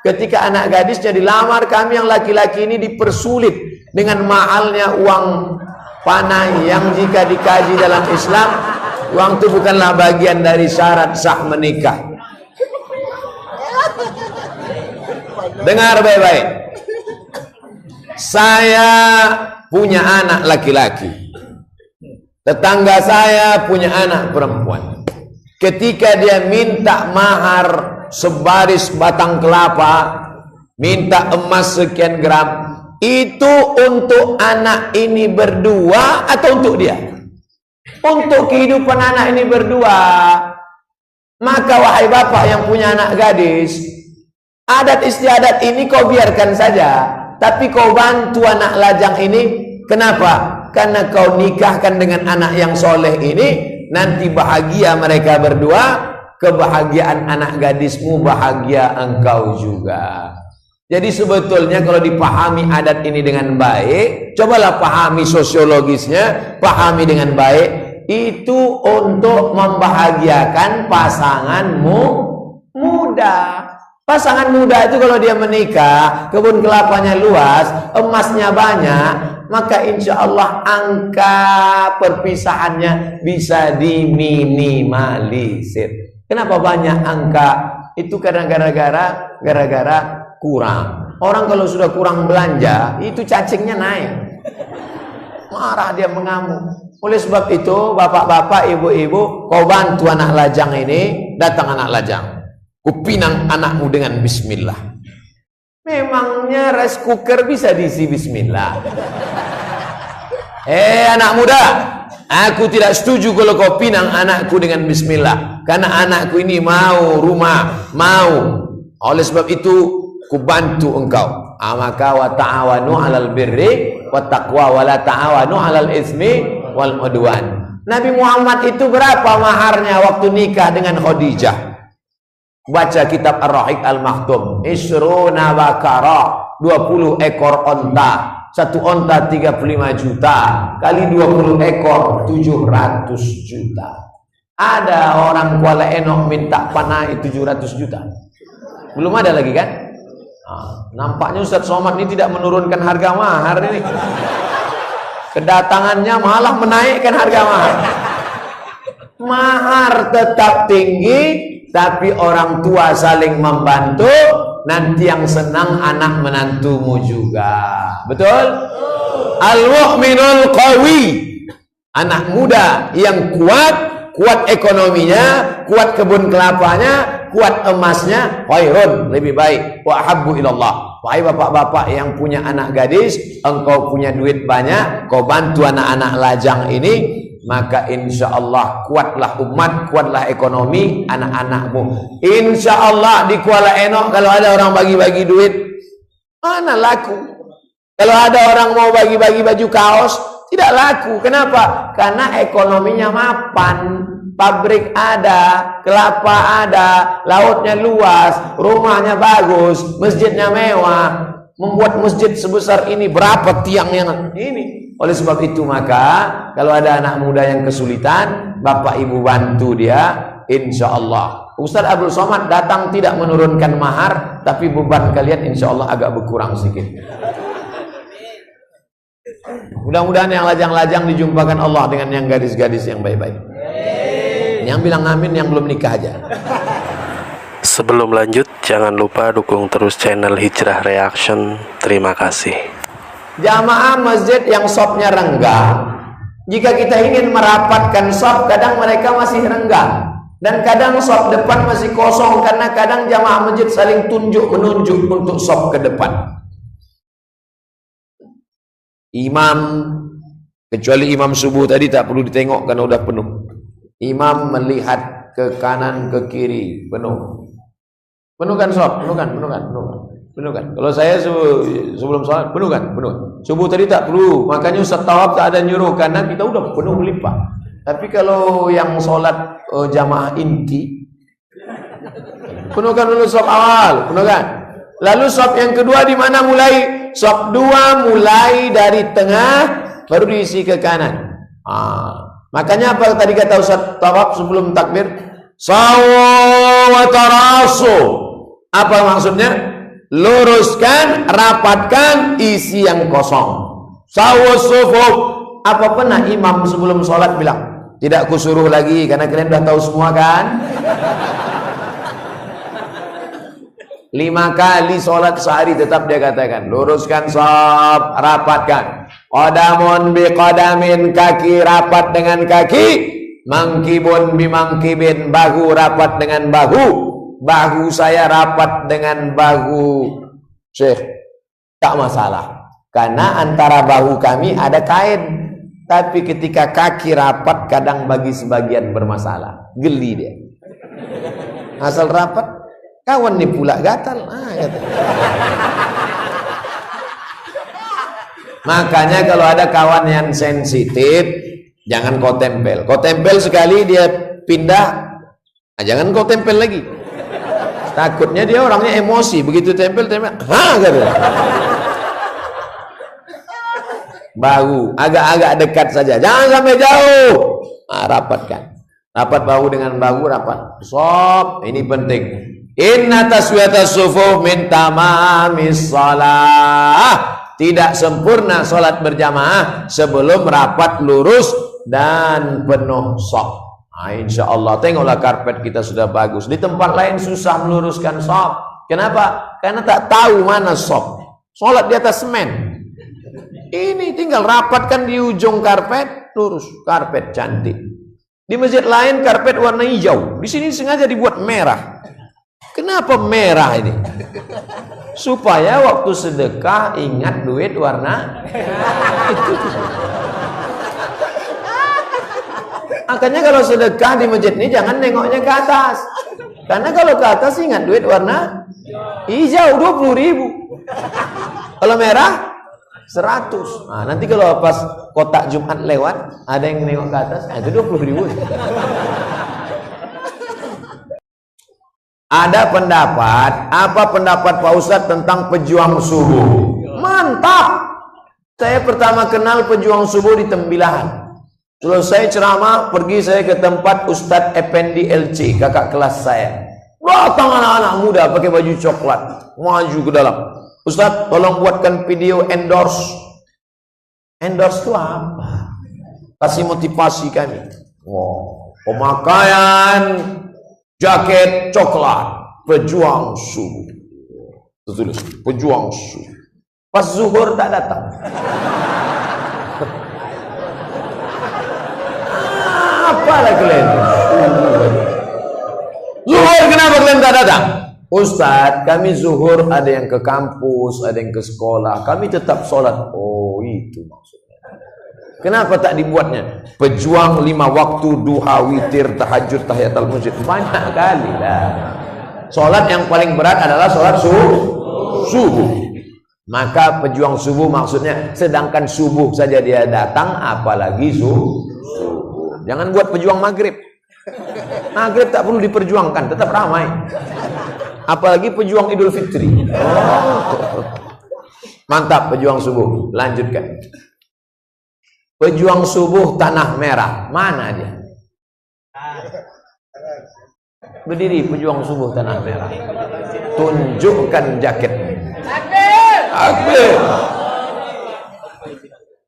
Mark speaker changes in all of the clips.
Speaker 1: ketika anak gadisnya dilamar, kami yang laki-laki ini dipersulit dengan mahalnya uang panai yang jika dikaji dalam Islam, uang itu bukanlah bagian dari syarat sah menikah. Dengar baik-baik. Saya punya anak laki-laki, tetangga saya punya anak perempuan. Ketika dia minta mahar sebaris batang kelapa, minta emas sekian gram, itu untuk anak ini berdua atau untuk dia? Untuk kehidupan anak ini berdua. Maka wahai bapak yang punya anak gadis, adat istiadat ini kau biarkan saja, tapi kau bantu anak lajang ini. Kenapa? Karena kau nikahkan dengan anak yang soleh ini, nanti bahagia mereka berdua, kebahagiaan anak gadismu, bahagia engkau juga. Jadi sebetulnya kalau dipahami adat ini dengan baik, cobalah pahami sosiologisnya, pahami dengan baik, itu untuk membahagiakan pasanganmu muda. Pasangan muda itu kalau dia menikah, kebun kelapanya luas, emasnya banyak, maka insya Allah angka perpisahannya bisa diminimalisir. Kenapa banyak angka? Itu karena gara-gara kurang. Orang kalau sudah kurang belanja, itu cacingnya naik. Marah dia, mengamuk. Oleh sebab itu, bapak-bapak, ibu-ibu, kau bantu anak lajang ini, datang anak lajang. Kupinang anakmu dengan bismillah. Memangnya rice cooker bisa diisi bismillah? Anak muda, aku tidak setuju kalau kau pinang anakku dengan bismillah. Karena anakku ini mau rumah, mau. Oleh sebab itu, ku bantu engkau. Maka wa ta'awanu 'alal birri wat taqwa wa la ta'awanu 'alal itsmi wal udwan. Nabi Muhammad itu berapa maharnya waktu nikah dengan Khadijah? Baca kitab Ar-Rahiq Al-Maktum. Isruna bakara, 20 ekor onta. Satu onta 35 juta kali 20 ekor 700 juta. Ada orang Kuala Enok minta panai 700 juta. Belum ada lagi kan? Nampaknya Ustaz Somad ini tidak menurunkan harga mahar ini. Kedatangannya malah menaikkan harga mahar. Mahar tetap tinggi, tapi orang tua saling membantu. Nanti yang senang anak menantumu juga. Betul? Al-mu'minul qawi, anak muda yang kuat ekonominya, kuat kebun kelapanya, kuat emasnya, khairun, lebih baik. Wa habbu ilallah. Wahai bapak-bapak yang punya anak gadis, engkau punya duit banyak, kau bantu anak-anak lajang ini, maka insya Allah kuatlah umat, kuatlah ekonomi anak-anakmu. Insya Allah di Kuala Enok kalau ada orang bagi-bagi duit, mana laku? Kalau ada orang mau bagi-bagi baju kaos, tidak laku. Kenapa? Karena ekonominya mapan. Pabrik ada, kelapa ada, lautnya luas, rumahnya bagus, masjidnya mewah. Membuat masjid sebesar ini, berapa tiang yang ini? Oleh sebab itu maka kalau ada anak muda yang kesulitan, bapak ibu bantu dia, insya Allah. Ustaz Abdul Somad datang tidak menurunkan mahar, tapi beban kalian insya Allah agak berkurang sedikit. Mudah-mudahan yang lajang-lajang dijumpakan Allah dengan yang gadis-gadis yang baik-baik. Yang bilang amin yang belum nikah aja.
Speaker 2: Sebelum lanjut, jangan lupa dukung terus channel Hijrah Reaction. Terima kasih.
Speaker 1: Jamaah masjid yang shopnya renggang, jika kita ingin merapatkan shop, kadang mereka masih renggang, dan kadang shop depan masih kosong, karena kadang jamaah masjid saling tunjuk-menunjuk untuk shop ke depan. Imam, kecuali imam subuh tadi tak perlu ditengok karena udah penuh. Imam melihat ke kanan ke kiri, penuh. Penuhkan shop, penuhkan. Kalau saya sebelum sholat, penuhkan. Subuh tadi tak perlu, makanya Ustaz Tawab tak ada nyuruh, karena kita udah penuh melimpah. Tapi kalau yang sholat jamaah inti, penuhkan dulu shop awal, penuhkan. Lalu shop yang kedua di mana mulai? Shop 2 mulai dari tengah, baru diisi ke kanan. Makanya apa tadi kata Ustaz Tawab sebelum takbir? Sawa wa tarasu. Apa maksudnya? luruskan, rapatkan isi yang kosong. Sawus sufuf. Apa pernah imam sebelum sholat bilang, tidak kusuruh lagi karena kalian udah tahu semua kan? 5 kali sholat sehari tetap dia katakan, luruskan shaf, rapatkan. Qadamun bi qadamin, kaki rapat dengan kaki. Mangkibun bi mangkibin, bahu rapat dengan bahu. Bahu saya rapat dengan bahu Syekh. Tak masalah, karena antara bahu kami ada kain. Tapi ketika kaki rapat, kadang bagi sebagian bermasalah. Geli dia. Asal rapat, kawan nih pula gatal. Gatal. Makanya kalau ada kawan yang sensitif, jangan kau tempel. Kau tempel sekali dia pindah, jangan kau tempel lagi. Takutnya dia orangnya emosi, begitu tempel, gitu. Bahu agak-agak dekat saja, jangan sampai jauh. Rapatkan, rapat bahu dengan bahu, rapat. Sob, ini penting. Inna taswiyatas sufuf min tamamis shalah. Tidak sempurna sholat berjamaah sebelum rapat, lurus dan penuh shaf. Insya Allah, tengoklah karpet kita sudah bagus. Di tempat lain susah meluruskan shaf. Kenapa? Karena tak tahu mana shaf. Sholat di atas semen. Ini tinggal rapatkan di ujung karpet, lurus. Karpet cantik. Di masjid lain karpet warna hijau. Di sini sengaja dibuat merah. Kenapa merah ini? Supaya waktu sedekah ingat duit warna itu. Makanya kalau sedekah di masjid ini jangan nengoknya ke atas. Karena kalau ke atas ingat duit warna hijau 20.000. Kalau merah 100. Nah, nanti kalau pas kotak Jumat lewat ada yang nengok ke atas, itu 20.000. Ada pendapat, apa pendapat Pak Ustadz tentang pejuang subuh? Mantap. Saya pertama kenal pejuang subuh di Tembilahan. Selesai ceramah, pergi saya ke tempat Ustadz Effendi LC, kakak kelas saya. Datang anak-anak muda pakai baju coklat, maju ke dalam. Ustadz, tolong buatkan video endorse. Endorse itu apa? Kasih motivasi kami. Pemakaian jaket coklat, pejuang subuh. Tertulis, pejuang subuh. Pas zuhur tak datang. Apalah kalian? Zuhur kenapa kalian tak datang? Ustadz, kami zuhur ada yang ke kampus, ada yang ke sekolah. Kami tetap sholat. Oh, itu maksudnya. Kenapa tak dibuatnya? Pejuang 5 waktu, duha, witir, tahajud, tahiyatul masjid. Banyak kali lah. Sholat yang paling berat adalah sholat subuh. Maka pejuang subuh maksudnya, sedangkan subuh saja dia datang, apalagi subuh. Jangan buat pejuang maghrib. Maghrib tak perlu diperjuangkan, tetap ramai. Apalagi pejuang Idul Fitri. Mantap pejuang subuh. Lanjutkan. Pejuang subuh Tanah Merah, mana dia? Berdiri pejuang subuh Tanah Merah. Tunjukkan jaketnya. Takbir.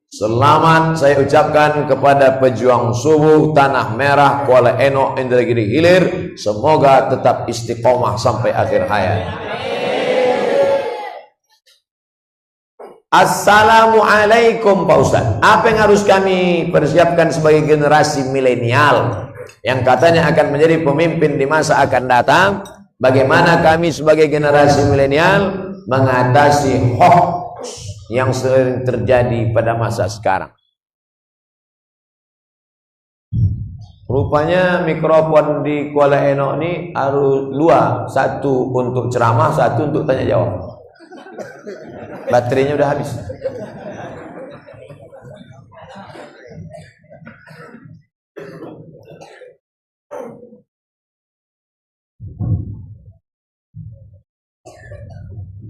Speaker 1: Selamat saya ucapkan kepada pejuang subuh Tanah Merah, Kuala Eno, Indragiri Hilir. Semoga tetap istiqomah sampai akhir hayat. Assalamualaikum Pak Ustadz. Apa yang harus kami persiapkan sebagai generasi milenial yang katanya akan menjadi pemimpin di masa akan datang? Bagaimana kami sebagai generasi milenial mengatasi hoax yang sering terjadi pada masa sekarang? Rupanya mikrofon di Kuala Eno ini harus 2, satu untuk ceramah, satu untuk tanya jawab. Baterainya udah habis.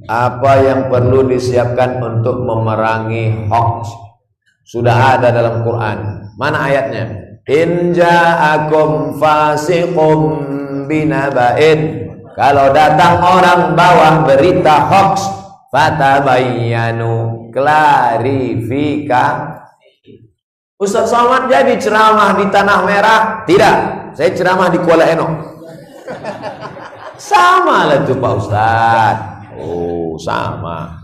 Speaker 1: Apa yang perlu disiapkan untuk memerangi hoax? Sudah ada dalam Quran. Mana ayatnya? In ja'akum fasiqum binaba'in. Kalau datang orang bawa berita hoax, fatabayyanu, klarifikasi. Ustaz Somad jadi ceramah di Tanah Merah? Tidak, saya ceramah di Kuala Eno. Sama lah tuh Pak Ustaz. Oh, sama.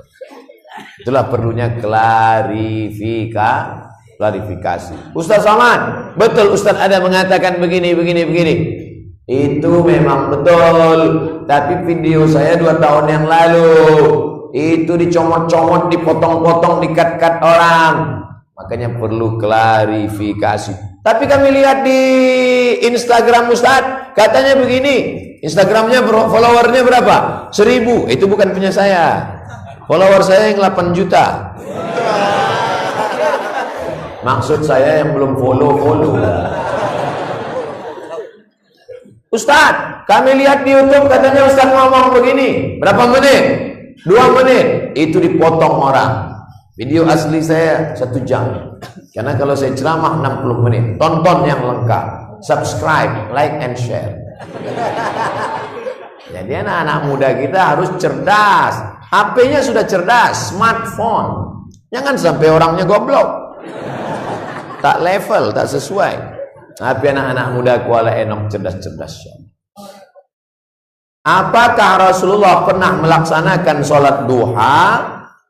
Speaker 1: Itulah perlunya klarifikasi. Ustaz Somad, betul Ustaz ada mengatakan begini. Itu memang betul. Tapi video saya 2 tahun yang lalu itu dicomot-comot, dipotong-potong, dikat-kat orang. Makanya perlu klarifikasi. Tapi kami lihat di Instagram Ustaz, katanya begini. Instagramnya followernya berapa? 1000. Itu bukan punya saya. Follower saya yang 8 juta. Maksud saya yang belum follow. Ustaz, kami lihat di YouTube katanya Ustaz ngomong begini. Berapa menit? 2 menit. Itu dipotong orang. Video asli saya 1 jam. Karena kalau saya ceramah 60 menit. Tonton yang lengkap. Subscribe, like, and share. Jadi anak-anak muda kita harus cerdas. HP-nya sudah cerdas, smartphone. Jangan sampai orangnya goblok. Tak level, tak sesuai. Tapi anak-anak muda Kuala Enok cerdas-cerdas. Apakah Rasulullah pernah melaksanakan sholat duha?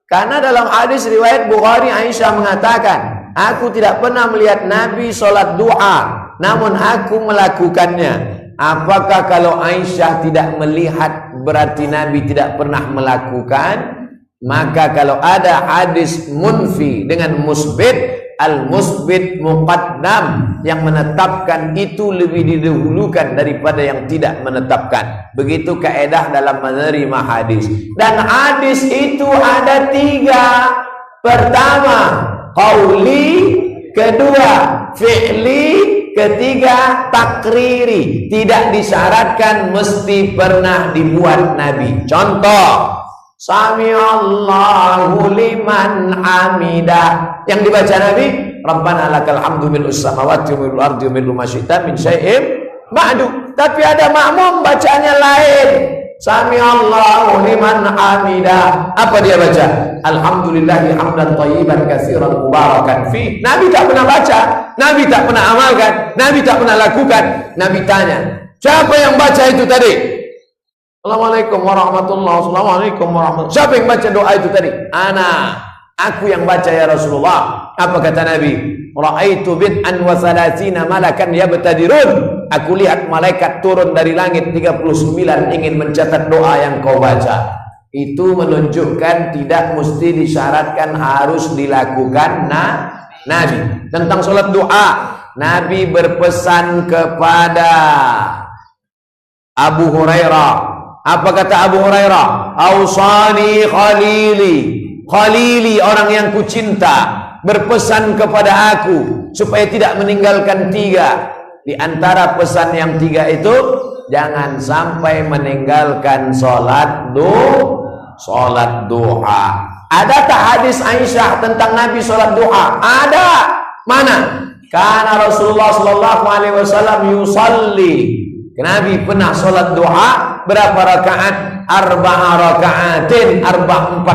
Speaker 1: Karena dalam hadis riwayat Bukhari, Aisyah mengatakan, aku tidak pernah melihat Nabi sholat duha, namun aku melakukannya. Apakah kalau Aisyah tidak melihat berarti Nabi tidak pernah melakukan? Maka kalau ada hadis munfi dengan musbit, al-musbit muqaddam, yang menetapkan itu lebih didahulukan daripada yang tidak menetapkan. Begitu kaedah dalam menerima hadis. Dan hadis itu ada 3. Pertama, qauli. Kedua, fi'li. Ketiga, takriri. Tidak disyaratkan mesti pernah dibuat Nabi. Contoh, Sami'allahu liman hamidah. Yang dibaca Nabi, Rabbana lakal hamdu mil'us samawati wa mil'ul ardi wa mil'u ma syi'ta min syai'in ba'du. Tapi ada makmum bacanya lain. Sami'allahu liman hamidah. Apa dia baca? Alhamdulillahi hamdan thayyiban katsiran mubarakan fi. Nabi tak pernah baca, Nabi tak pernah amalkan, Nabi tak pernah lakukan. Nabi tanya, siapa yang baca itu tadi? Assalamualaikum warahmatullahi wabarakatuh. Assalamualaikum warahmatullahi wabarakatuh. Siapa yang baca doa itu tadi? Ana. Aku yang baca ya Rasulullah. Apa kata Nabi? Ra'aitu bid'an wa thalathina malakan yabtadirun. Aku lihat malaikat turun dari langit 39 ingin mencatat doa yang kau baca. Itu menunjukkan tidak mesti disyaratkan harus dilakukan Nabi. Tentang sholat doa, Nabi berpesan kepada Abu Hurairah. Apa kata Abu Hurairah? Ausani Khalili, orang yang kucinta, berpesan kepada aku supaya tidak meninggalkan 3. Di antara pesan yang 3 itu, jangan sampai meninggalkan sholat duha. Adakah hadis Aisyah tentang Nabi sholat duha? Ada. Mana? Karena Rasulullah sallallahu alaihi wasallam yusalli. Nabi pernah sholat duha berapa rakaat? 4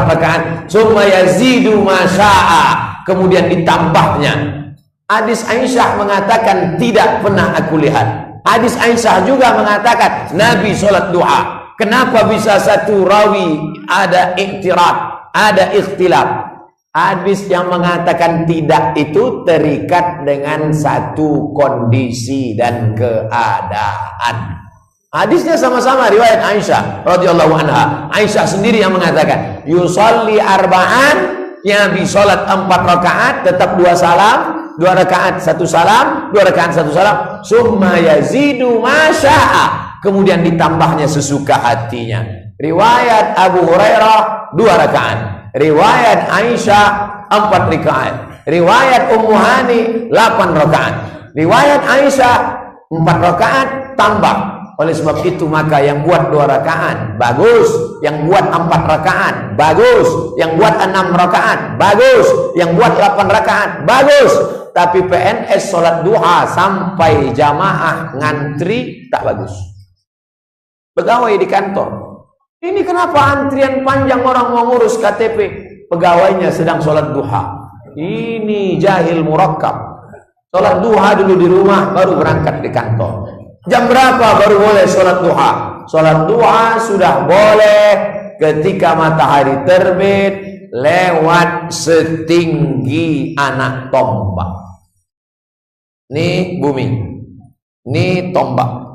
Speaker 1: rakaat. Summa yazidu masya'a. Kemudian ditambahnya. Hadis Aisyah mengatakan tidak pernah aku lihat. Hadis Aisyah juga mengatakan Nabi sholat duha. Kenapa bisa satu rawi ada iktiraf, ada ikhtilaf? Hadis yang mengatakan tidak itu terikat dengan satu kondisi dan keadaan. Hadisnya sama-sama riwayat Aisyah radhiyallahu anha. Aisyah sendiri yang mengatakan, yusalli arba'an, Nabi salat 4 rakaat, tetap 2 salam, 2 rakaat 1 salam, 2 rakaat 1 salam, summa yazidu masya'a, kemudian ditambahnya sesuka hatinya. Riwayat Abu Hurairah 2 rakaat, riwayat Aisyah 4 rakaat, riwayat Ummu Hani 8 rakaat, riwayat Aisyah 4 rakaat tambah. Oleh sebab itu maka yang buat 2 rakaat bagus, yang buat 4 rakaat bagus, yang buat 6 rakaat bagus, yang buat 8 rakaat bagus. Tapi PNS sholat duha sampai jamaah ngantri tak bagus. pegawai di kantor. Ini kenapa antrian panjang orang mau ngurus KTP? Pegawainya sedang sholat duha. Ini jahil murakkab. Sholat duha dulu di rumah, baru berangkat di kantor. Jam berapa baru boleh sholat duha? Sholat duha sudah boleh ketika matahari terbit lewat setinggi anak tombak. Ini bumi, ini tombak.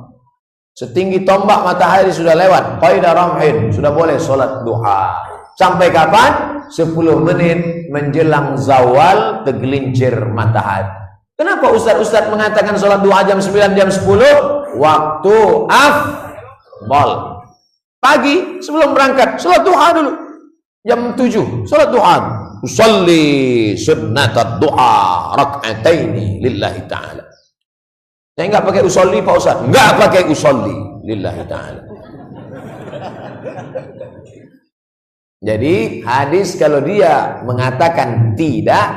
Speaker 1: Setinggi tombak matahari sudah lewat, qaida ramhin, sudah boleh sholat duha. Sampai kapan? 10 menit menjelang zawal tergelincir matahari. Kenapa ustaz-ustaz mengatakan sholat duha jam 9, jam 10? Waktu afdal. Pagi sebelum berangkat, sholat duha dulu. Jam 7, sholat duha. Usalli sunnatad duha rak'ataini lillahi ta'ala. Saya enggak pakai usolli Pak Ustaz. Enggak pakai usolli lillahi ta'ala. Jadi hadis kalau dia mengatakan tidak,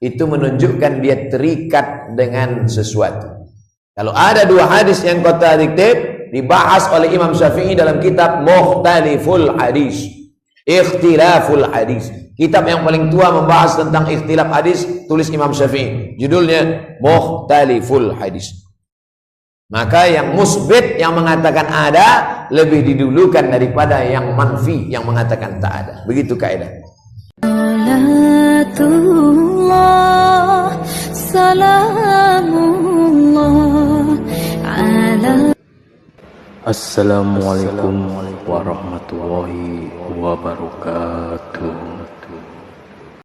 Speaker 1: itu menunjukkan dia terikat dengan sesuatu. Kalau ada dua hadis yang kontradiktif dibahas oleh Imam Syafi'i dalam kitab Mukhtaliful Hadis, Ikhtilaful Hadis. Kitab yang paling tua membahas tentang ikhtilaf hadis, tulis Imam Syafi'i. Judulnya Mukhtaliful Hadis. Maka yang musbit, yang mengatakan ada, lebih didulukan daripada yang manfi, yang mengatakan tak ada. Begitu kaidah.
Speaker 2: Assalamualaikum warahmatullahi wabarakatuh.